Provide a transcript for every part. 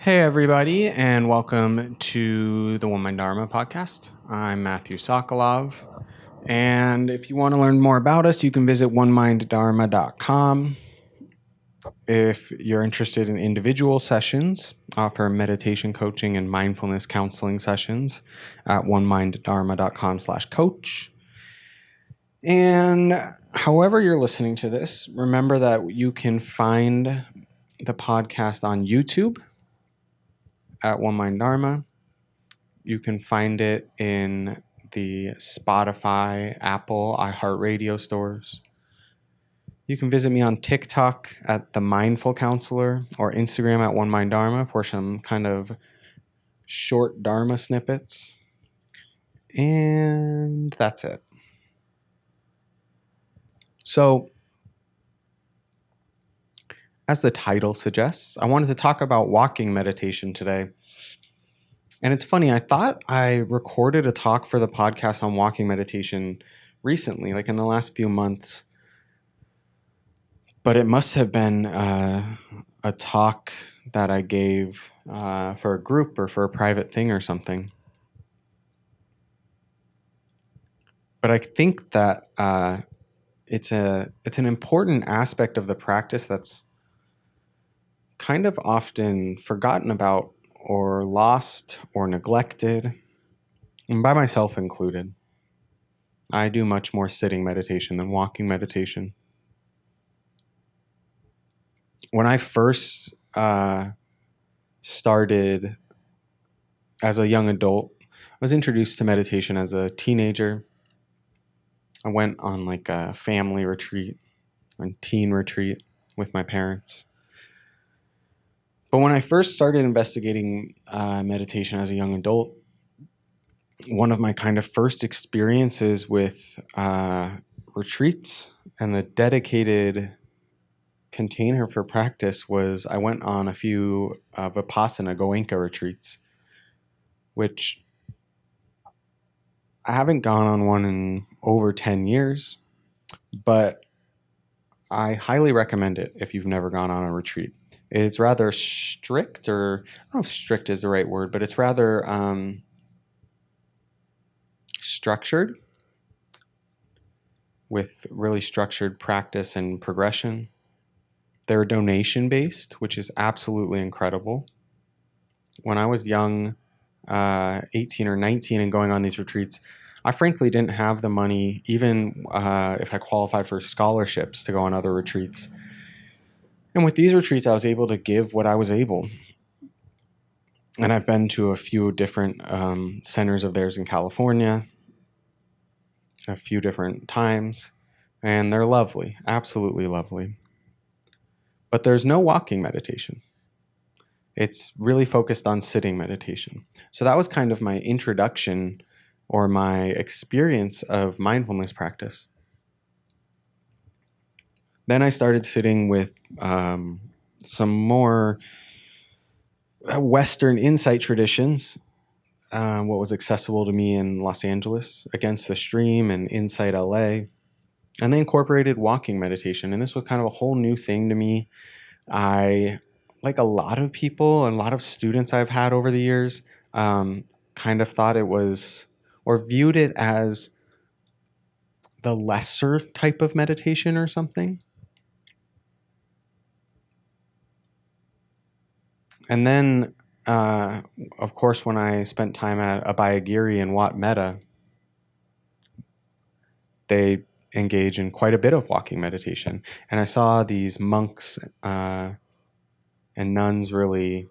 Hey, everybody, and welcome to the One Mind Dharma podcast. I'm Matthew Sokolov. And if you want to learn more about us, you can visit oneminddharma.com. If you're interested in individual sessions, offer meditation coaching and mindfulness counseling sessions at oneminddharma.com/coach. And however you're listening to this, remember that you can find the podcast on YouTube at One Mind Dharma. You can find it in the Spotify, Apple, iHeartRadio stores. You can visit me on TikTok at The Mindful Counselor or Instagram at One Mind Dharma for some kind of short Dharma snippets. And that's it. So, as the title suggests, I wanted to talk about walking meditation today. And it's funny, I thought I recorded a talk for the podcast on walking meditation recently, like in the last few months. But it must have been a talk that I gave for a group or for a private thing or something. But I think that it's an important aspect of the practice that's kind of often forgotten about or lost or neglected, and by myself included. I do much more sitting meditation than walking meditation. When I first started as a young adult, I was introduced to meditation as a teenager. I went on like a family retreat, a teen retreat with my parents. But when I first started investigating meditation as a young adult, one of my kind of first experiences with retreats and the dedicated container for practice was I went on a few Vipassana Goenka retreats, which I haven't gone on one in over 10 years, but I highly recommend it if you've never gone on a retreat. It's rather strict, or I don't know if strict is the right word, but it's rather structured with really structured practice and progression. They're donation based, which is absolutely incredible. When I was young, 18 or 19 and going on these retreats, I frankly didn't have the money, even if I qualified for scholarships to go on other retreats. And with these retreats, I was able to give what I was able. And I've been to a few different centers of theirs in California, a few different times, and they're lovely, absolutely lovely. But there's no walking meditation. It's really focused on sitting meditation. So that was kind of my introduction or my experience of mindfulness practice. Then I started sitting with some more Western insight traditions, what was accessible to me in Los Angeles, Against the Stream and Insight LA. And they incorporated walking meditation. And this was kind of a whole new thing to me. I, like a lot of people and a lot of students I've had over the years, kind of thought it was, or viewed it as the lesser type of meditation or something. And then, of course, when I spent time at Abhayagiri and Wat Metta, they engage in quite a bit of walking meditation. And I saw these monks and nuns really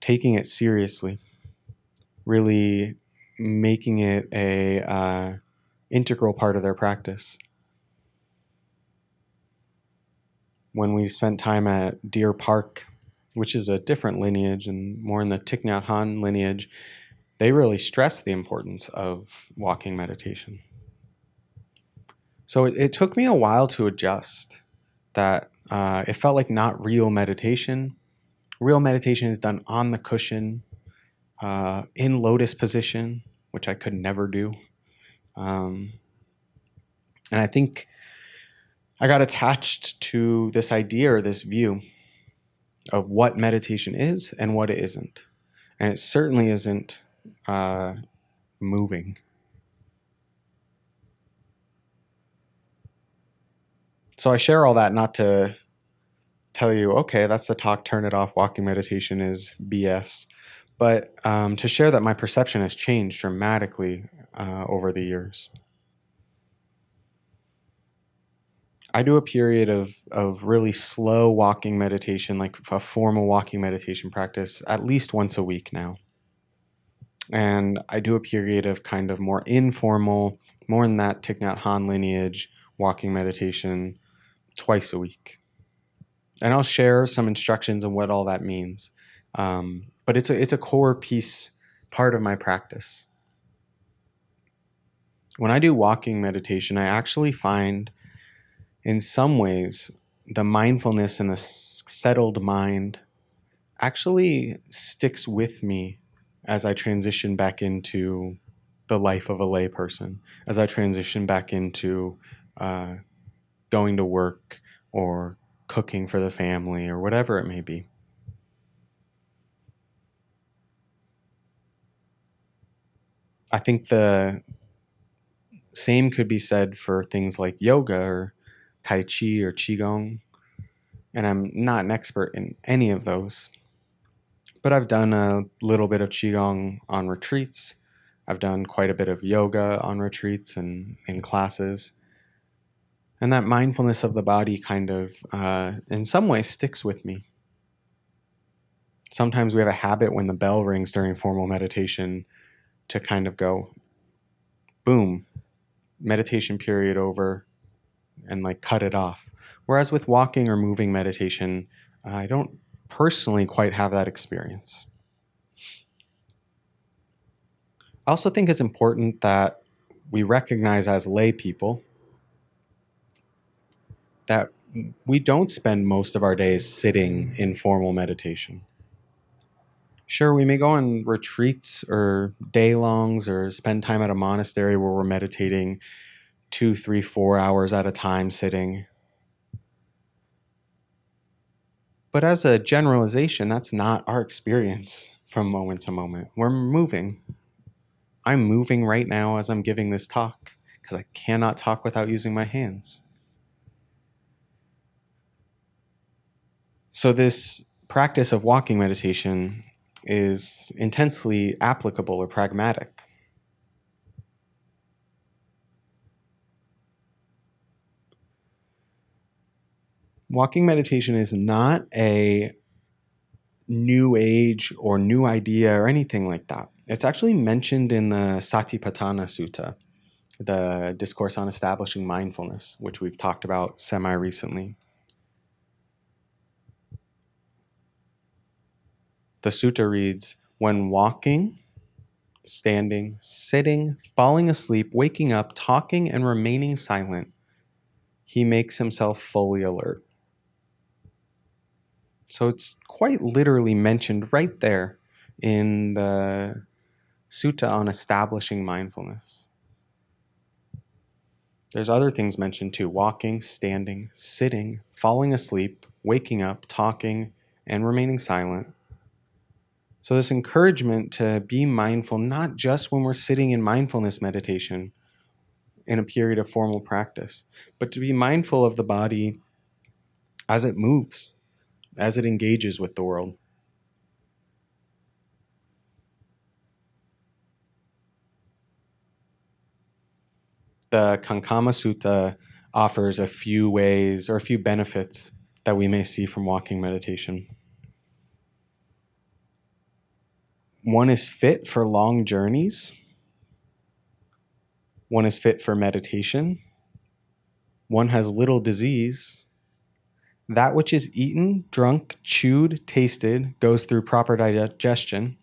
taking it seriously, really making it a integral part of their practice. When we spent time at Deer Park, which is a different lineage and more in the Thich Nhat Hanh lineage, they really stress the importance of walking meditation. So it took me a while to adjust that it felt like not real meditation. Real meditation is done on the cushion, in lotus position, which I could never do. And I think I got attached to this idea or this view of what meditation is and what it isn't. And it certainly isn't moving. So I share all that not to tell you, okay, that's the talk, turn it off, walking meditation is BS, but to share that my perception has changed dramatically over the years. I do a period of really slow walking meditation, like a formal walking meditation practice, at least once a week now. And I do a period of kind of more informal, more in that Thich Nhat Hanh lineage, walking meditation twice a week. And I'll share some instructions on what all that means. But it's a core piece, part of my practice. When I do walking meditation, I actually find, in some ways, the mindfulness and the settled mind actually sticks with me as I transition back into the life of a layperson, as I transition back into going to work or cooking for the family or whatever it may be. I think the same could be said for things like yoga or Tai Chi or Qigong. And I'm not an expert in any of those, but I've done a little bit of Qigong on retreats. I've done quite a bit of yoga on retreats and in classes. And that mindfulness of the body kind of, in some ways, sticks with me. Sometimes we have a habit when the bell rings during formal meditation to kind of go, boom, meditation period over, and like cut it off. Whereas with walking or moving meditation, I don't personally quite have that experience. I also think it's important that we recognize as lay people that we don't spend most of our days sitting in formal meditation. Sure, we may go on retreats or day-longs or spend time at a monastery where we're meditating 2, 3, 4 hours at a time sitting. But as a generalization, that's not our experience from moment to moment. We're moving. I'm moving right now as I'm giving this talk because I cannot talk without using my hands. So this practice of walking meditation is intensely applicable or pragmatic. Walking meditation is not a new age or new idea or anything like that. It's actually mentioned in the Satipatthana Sutta, the Discourse on Establishing Mindfulness, which we've talked about semi-recently. The sutta reads, when walking, standing, sitting, falling asleep, waking up, talking, and remaining silent, he makes himself fully alert. So it's quite literally mentioned right there in the Sutta on Establishing Mindfulness. There's other things mentioned too: walking, standing, sitting, falling asleep, waking up, talking, and remaining silent. So this encouragement to be mindful, not just when we're sitting in mindfulness meditation in a period of formal practice, but to be mindful of the body as it moves, as it engages with the world. The Kankama Sutta offers a few ways or a few benefits that we may see from walking meditation. One is fit for long journeys. One is fit for meditation. One has little disease. That which is eaten, drunk, chewed, tasted goes through proper digestion.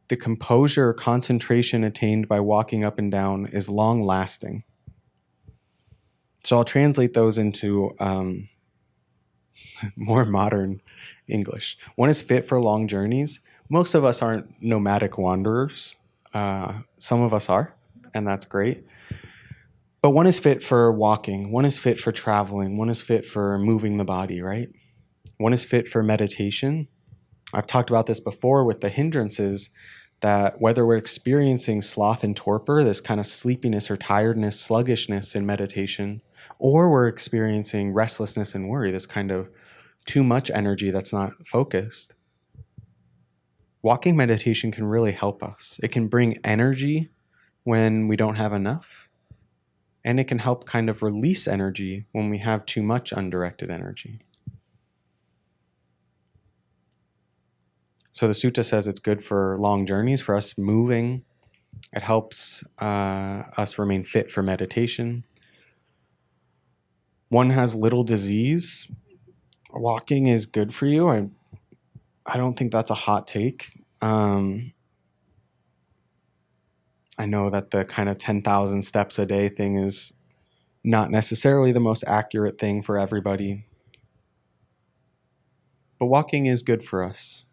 The composure or concentration attained by walking up and down is long lasting. So I'll translate those into more modern English. One is fit for long journeys. Most of us aren't nomadic wanderers. Some of us are, and that's great. But one is fit for walking, one is fit for traveling, one is fit for moving the body, right? One is fit for meditation. I've talked about this before with the hindrances, that whether we're experiencing sloth and torpor, this kind of sleepiness or tiredness, sluggishness in meditation, or we're experiencing restlessness and worry, this kind of too much energy that's not focused, walking meditation can really help us. It can bring energy when we don't have enough, and it can help kind of release energy when we have too much undirected energy. So the sutta says it's good for long journeys, for us moving. It helps us remain fit for meditation. One has little disease, walking is good for you. I don't think that's a hot take. I know that the kind of 10,000 steps a day thing is not necessarily the most accurate thing for everybody. But walking is good for us.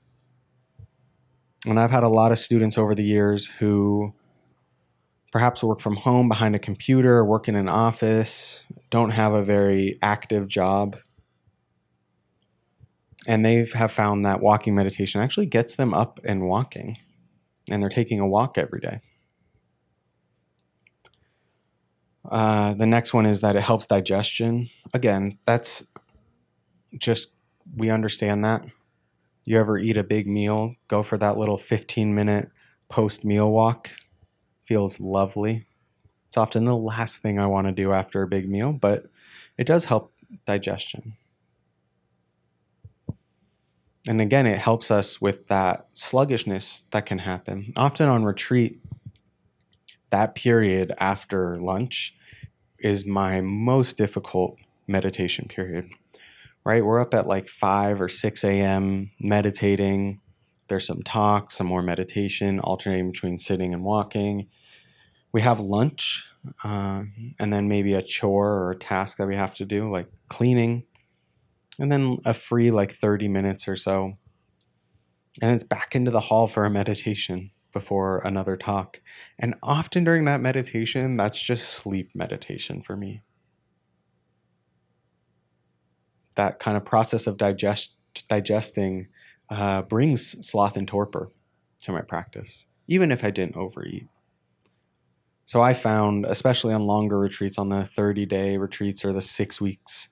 And I've had a lot of students over the years who perhaps work from home behind a computer, work in an office, don't have a very active job. And they have found that walking meditation actually gets them up and walking. And they're taking a walk every day. The next one is that it helps digestion. Again, that's just, we understand that. You ever eat a big meal, go for that little 15-minute post-meal walk. Feels lovely. It's often the last thing I want to do after a big meal, but it does help digestion. And again, it helps us with that sluggishness that can happen. Often on retreat, that period after lunch is my most difficult meditation period, right? We're up at like 5 or 6 a.m. meditating. There's some talk, some more meditation, alternating between sitting and walking. We have lunch, and then maybe a chore or a task that we have to do, like cleaning, and then a free like 30 minutes or so. And it's back into the hall for a meditation before another talk. And often during that meditation, that's just sleep meditation for me. That kind of process of digesting brings sloth and torpor to my practice, even if I didn't overeat. So I found, especially on longer retreats, on the 30-day retreats or the 6 weeks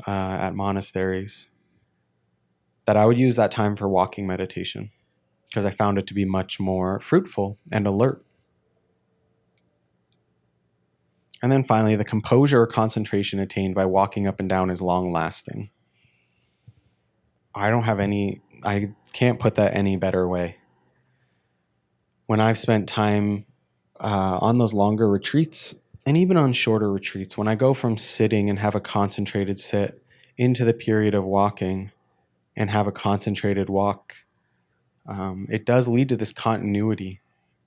at monasteries, that I would use that time for walking meditation because I found it to be much more fruitful and alert. And then finally, the composure or concentration attained by walking up and down is long-lasting. I can't put that any better way. When I've spent time on those longer retreats, and even on shorter retreats, when I go from sitting and have a concentrated sit into the period of walking and have a concentrated walk, it does lead to this continuity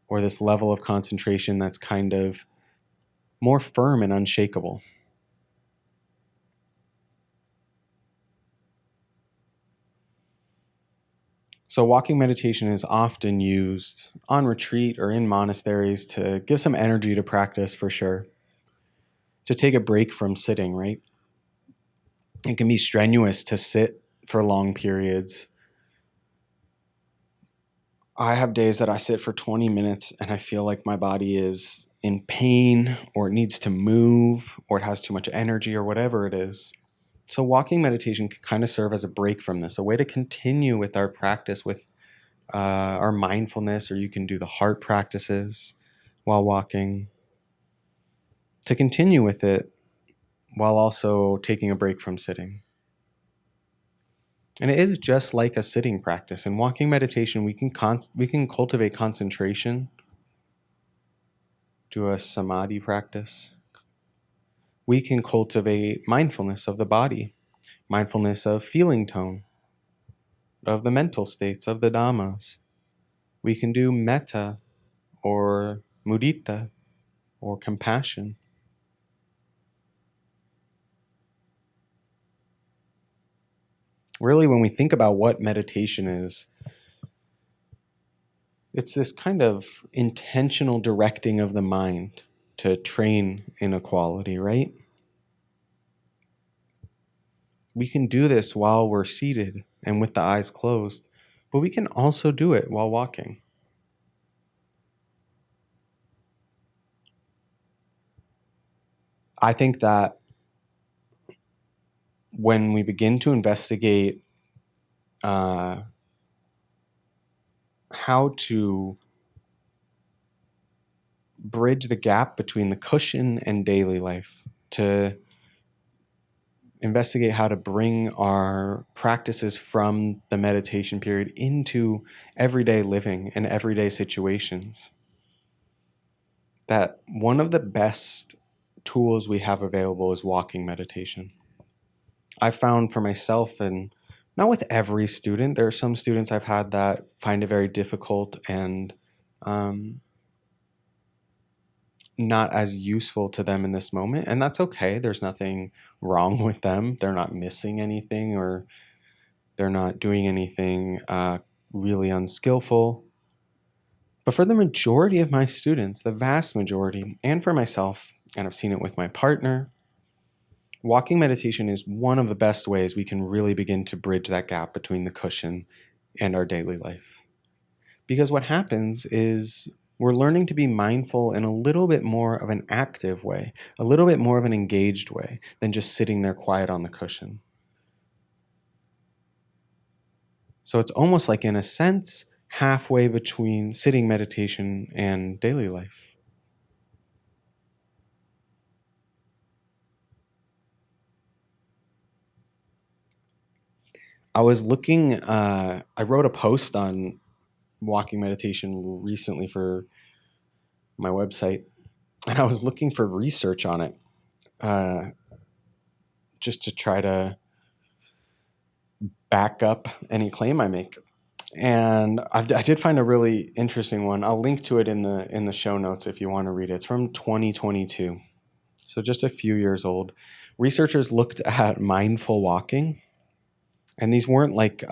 or this level of concentration that's kind of more firm and unshakable. So walking meditation is often used on retreat or in monasteries to give some energy to practice, for sure. To take a break from sitting, right? It can be strenuous to sit for long periods. I have days that I sit for 20 minutes and I feel like my body is in pain, or it needs to move, or it has too much energy, or whatever it is. So walking meditation can kind of serve as a break from this, a way to continue with our practice with our mindfulness, or you can do the heart practices while walking, to continue with it while also taking a break from sitting. And it is just like a sitting practice. In walking meditation, we can cultivate concentration, do a samadhi practice. We can cultivate mindfulness of the body, mindfulness of feeling tone, of the mental states, of the dhammas. We can do metta or mudita or compassion. Really, when we think about what meditation is, it's this kind of intentional directing of the mind to train inequality, right? We can do this while we're seated and with the eyes closed, but we can also do it while walking. I think that when we begin to investigate how to bridge the gap between the cushion and daily life, to investigate how to bring our practices from the meditation period into everyday living and everyday situations, that one of the best tools we have available is walking meditation. I found for myself, and not with every student, there are some students I've had that find it very difficult and not as useful to them in this moment. And that's okay. There's nothing wrong with them. They're not missing anything, or they're not doing anything really unskillful. But for the majority of my students, the vast majority, and for myself, and I've seen it with my partner, walking meditation is one of the best ways we can really begin to bridge that gap between the cushion and our daily life. Because what happens is we're learning to be mindful in a little bit more of an active way, a little bit more of an engaged way than just sitting there quiet on the cushion. So it's almost like, in a sense, halfway between sitting meditation and daily life. I was looking, I wrote a post on walking meditation recently for my website, and I was looking for research on it just to try to back up any claim I make. And I did find a really interesting one. I'll link to it in the show notes if you want to read it. It's from 2022, so just a few years old. Researchers looked at mindful walking, and these weren't like,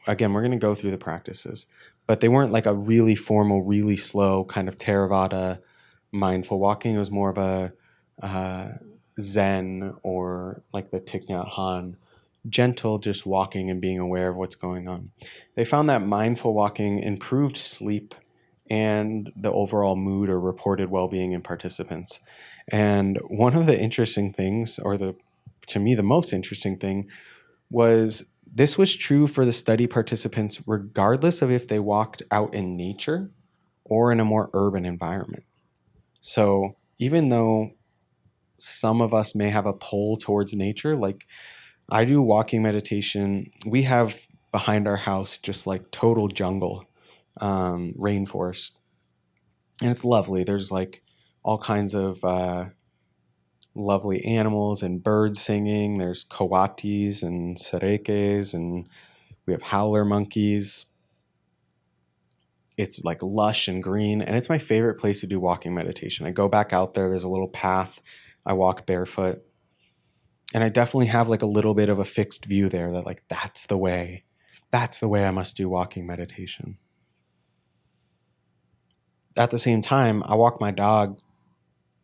again, we're going to go through the practices, but they weren't like a really formal, really slow kind of Theravada mindful walking. It was more of a Zen, or like the Thich Nhat Hanh, gentle, just walking and being aware of what's going on. They found that mindful walking improved sleep and the overall mood or reported well-being in participants. And one of the interesting things, or to me the most interesting thing, was this was true for the study participants regardless of if they walked out in nature or in a more urban environment. So even though some of us may have a pull towards nature, like I do walking meditation. We have behind our house just like total jungle, rainforest. And it's lovely. There's like all kinds of lovely animals and birds singing. There's coatis and serekes, and we have howler monkeys. It's like lush and green, and it's my favorite place to do walking meditation. I go back out there. There's a little path. I walk barefoot. And I definitely have like a little bit of a fixed view there that like, that's the way I must do walking meditation. At the same time, I walk my dog.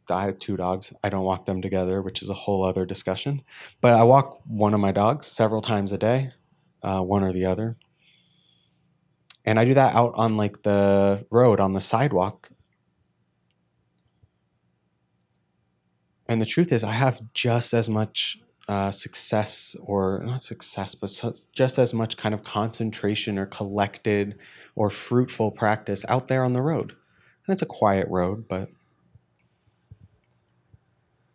I have two dogs. I don't walk them together, which is a whole other discussion. But I walk one of my dogs several times a day, one or the other. And I do that out on like the road, on the sidewalk. And the truth is, I have just as much success, or not success, but just as much kind of concentration or collected or fruitful practice out there on the road. And it's a quiet road, but.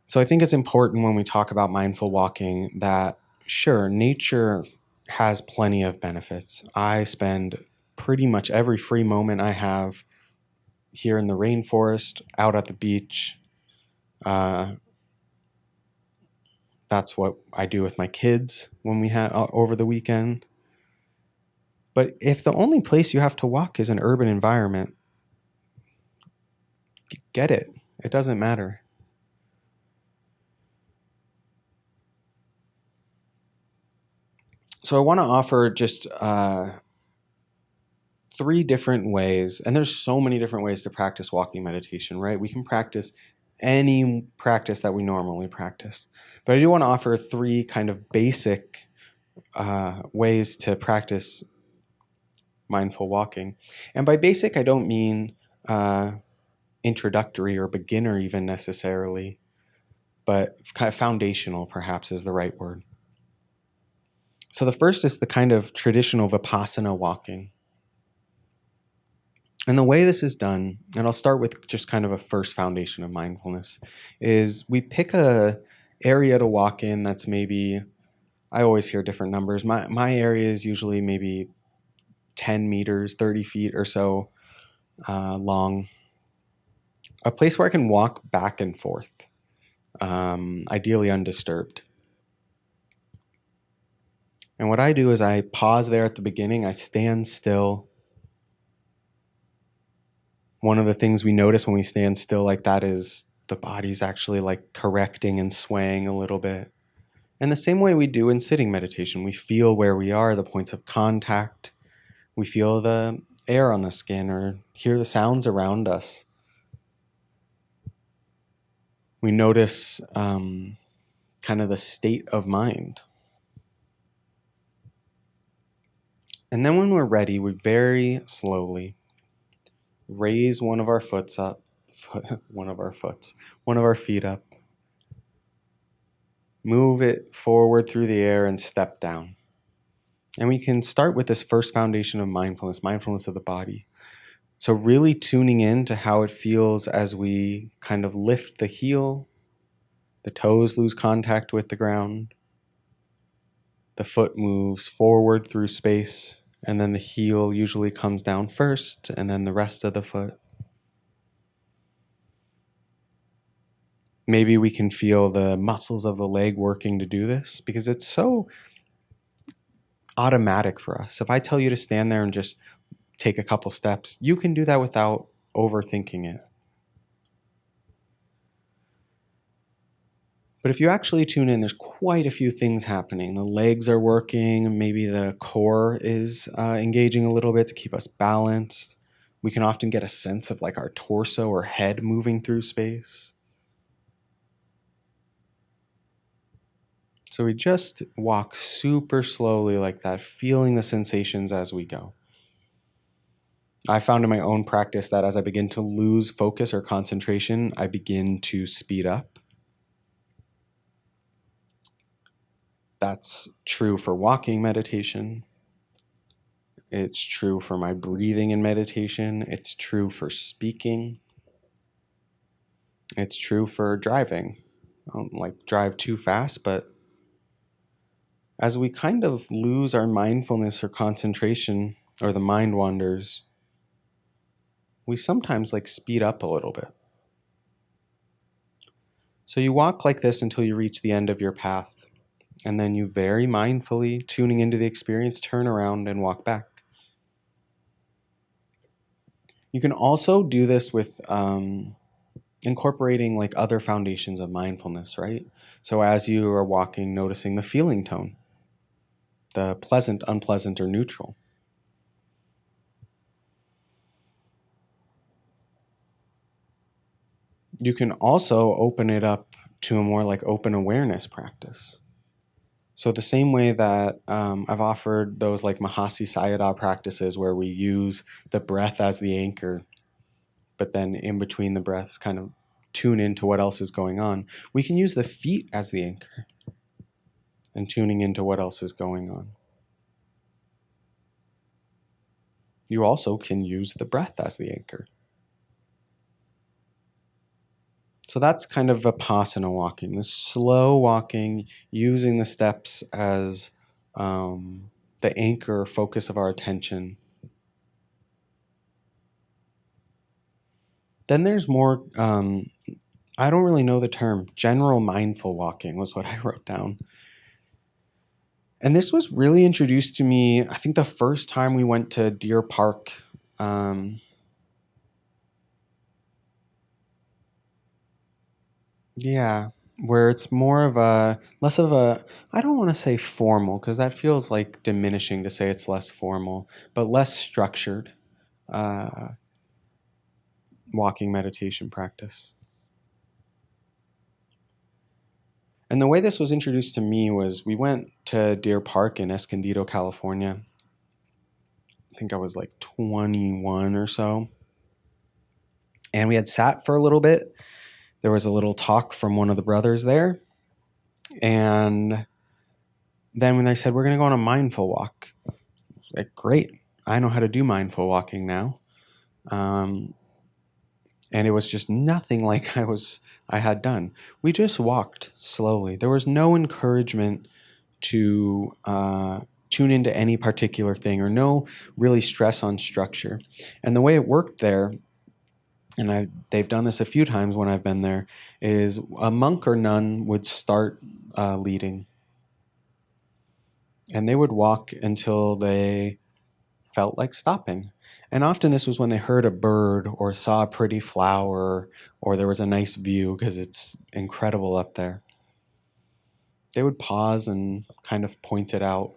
So I think it's important when we talk about mindful walking that, sure, nature has plenty of benefits. I spend pretty much every free moment I have here in the rainforest, out at the beach. That's what I do with my kids when we have over the weekend. But if the only place you have to walk is an urban environment, get it. It doesn't matter. So I want to offer just 3 different ways, and there's so many different ways to practice walking meditation, right? We can practice any practice that we normally practice. But I do want to offer 3 kind of basic ways to practice mindful walking. And by basic, I don't mean introductory or beginner even necessarily, but kind of foundational perhaps is the right word. So the first is the kind of traditional Vipassana walking. And the way this is done, and I'll start with just kind of a first foundation of mindfulness, is we pick a area to walk in that's maybe, I always hear different numbers. My area is usually maybe 10 meters, 30 feet or so long. A place where I can walk back and forth, ideally undisturbed. And what I do is I pause there at the beginning, I stand still. One of the things we notice when we stand still like that is the body's actually like correcting and swaying a little bit. And the same way we do in sitting meditation, we feel where we are, the points of contact. We feel the air on the skin or hear the sounds around us. We notice kind of the state of mind. And then when we're ready, we very slowly raise one of our feet up, move it forward through the air and step down. And we can start with this first foundation of mindfulness of the body. So really tuning in to how it feels as we kind of lift the heel, the toes lose contact with the ground, the foot moves forward through space, and then the heel usually comes down first, and then the rest of the foot. Maybe we can feel the muscles of the leg working to do this because it's so automatic for us. If I tell you to stand there and just take a couple steps, you can do that without overthinking it. But if you actually tune in, there's quite a few things happening. The legs are working, maybe the core is engaging a little bit to keep us balanced. We can often get a sense of like our torso or head moving through space. So we just walk super slowly like that, feeling the sensations as we go. I found in my own practice that as I begin to lose focus or concentration, I begin to speed up. That's true for walking meditation. It's true for my breathing in meditation. It's true for speaking. It's true for driving. I don't like drive too fast, but as we kind of lose our mindfulness or concentration or the mind wanders, we sometimes like speed up a little bit. So you walk like this until you reach the end of your path. And then you very mindfully, tuning into the experience, turn around and walk back. You can also do this with incorporating like other foundations of mindfulness, right? So as you are walking, noticing the feeling tone, the pleasant, unpleasant, or neutral. You can also open it up to a more like open awareness practice. So the same way that I've offered those like Mahasi Sayadaw practices where we use the breath as the anchor, but then in between the breaths kind of tune into what else is going on. We can use the feet as the anchor and tuning into what else is going on. You also can use the breath as the anchor. So that's kind of Vipassana walking, the slow walking, using the steps as the anchor focus of our attention. Then there's more, I don't really know the term, general mindful walking was what I wrote down. And this was really introduced to me, I think the first time we went to Deer Park. Yeah, where it's more of a, less of a, I don't want to say formal, because that feels like diminishing to say it's less formal, but less structured uh, walking meditation practice. And the way this was introduced to me was we went to Deer Park in Escondido, California. I think I was like 21 or so. And we had sat for a little bit. There was a little talk from one of the brothers there. And then when they said, we're going to go on a mindful walk, I was like, great. I know how to do mindful walking now. And it was just nothing like I had done. We just walked slowly. There was no encouragement to tune into any particular thing or no really stress on structure. And the way it worked there, and they've done this a few times when I've been there, is a monk or nun would start leading. And they would walk until they felt like stopping. And often this was when they heard a bird or saw a pretty flower or there was a nice view because it's incredible up there. They would pause and kind of point it out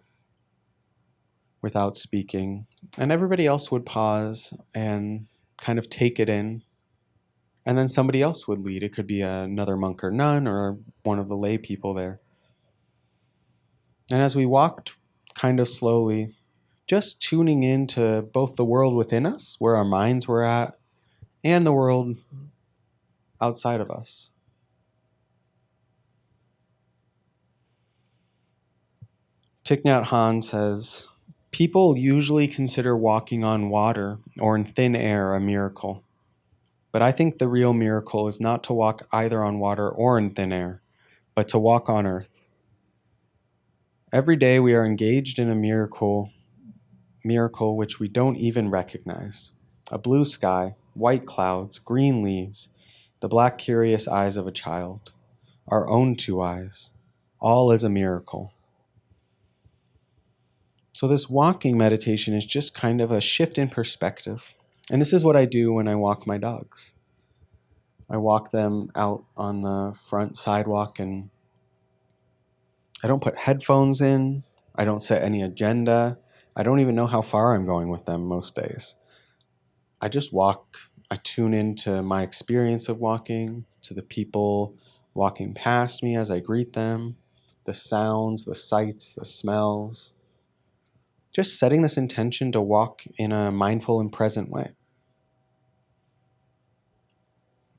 without speaking. And everybody else would pause and kind of take it in. And then somebody else would lead. It could be another monk or nun or one of the lay people there. And as we walked kind of slowly, just tuning into both the world within us, where our minds were at, and the world outside of us. Thich Nhat Hanh says, people usually consider walking on water or in thin air a miracle. But I think the real miracle is not to walk either on water or in thin air, but to walk on earth. Every day we are engaged in a miracle which we don't even recognize. A blue sky, white clouds, green leaves, the black curious eyes of a child, our own two eyes. All is a miracle. So this walking meditation is just kind of a shift in perspective. And this is what I do when I walk my dogs. I walk them out on the front sidewalk and I don't put headphones in. I don't set any agenda. I don't even know how far I'm going with them most days. I just walk. I tune into my experience of walking, to the people walking past me as I greet them, the sounds, the sights, the smells. Just setting this intention to walk in a mindful and present way.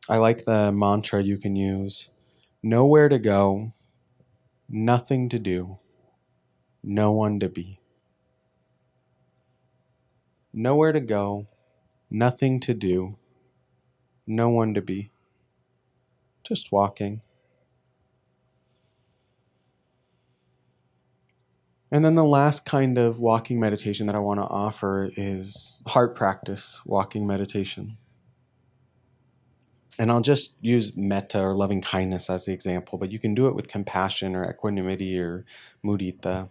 I like the mantra you can use: nowhere to go, nothing to do, no one to be. Nowhere to go, nothing to do, no one to be. Just walking. And then the last kind of walking meditation that I want to offer is heart practice walking meditation. And I'll just use metta or loving kindness as the example, but you can do it with compassion or equanimity or mudita.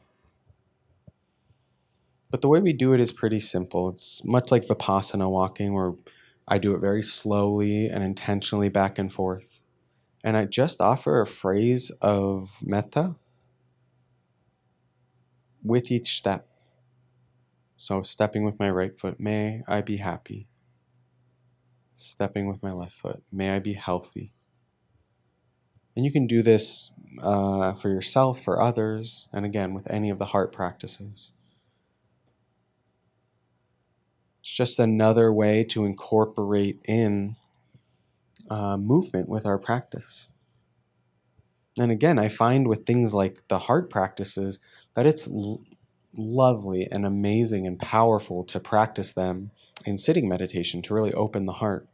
But the way we do it is pretty simple. It's much like Vipassana walking, where I do it very slowly and intentionally back and forth. And I just offer a phrase of metta with each step. So stepping with my right foot, may I be happy. Stepping with my left foot, may I be healthy. And you can do this for yourself, for others, and again, with any of the heart practices. It's just another way to incorporate in movement with our practice. And again, I find with things like the heart practices that it's lovely and amazing and powerful to practice them in sitting meditation to really open the heart.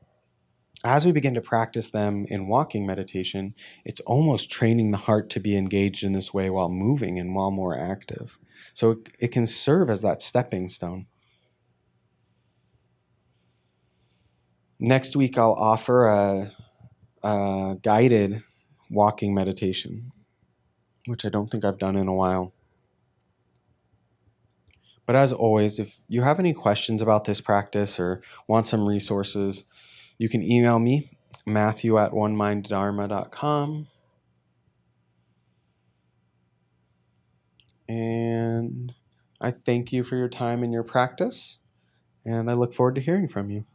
As we begin to practice them in walking meditation, it's almost training the heart to be engaged in this way while moving and while more active. So it can serve as that stepping stone. Next week, I'll offer a guided walking meditation, which I don't think I've done in a while. But as always, if you have any questions about this practice or want some resources, you can email me, matthew@oneminddharma.com. And I thank you for your time and your practice, and I look forward to hearing from you.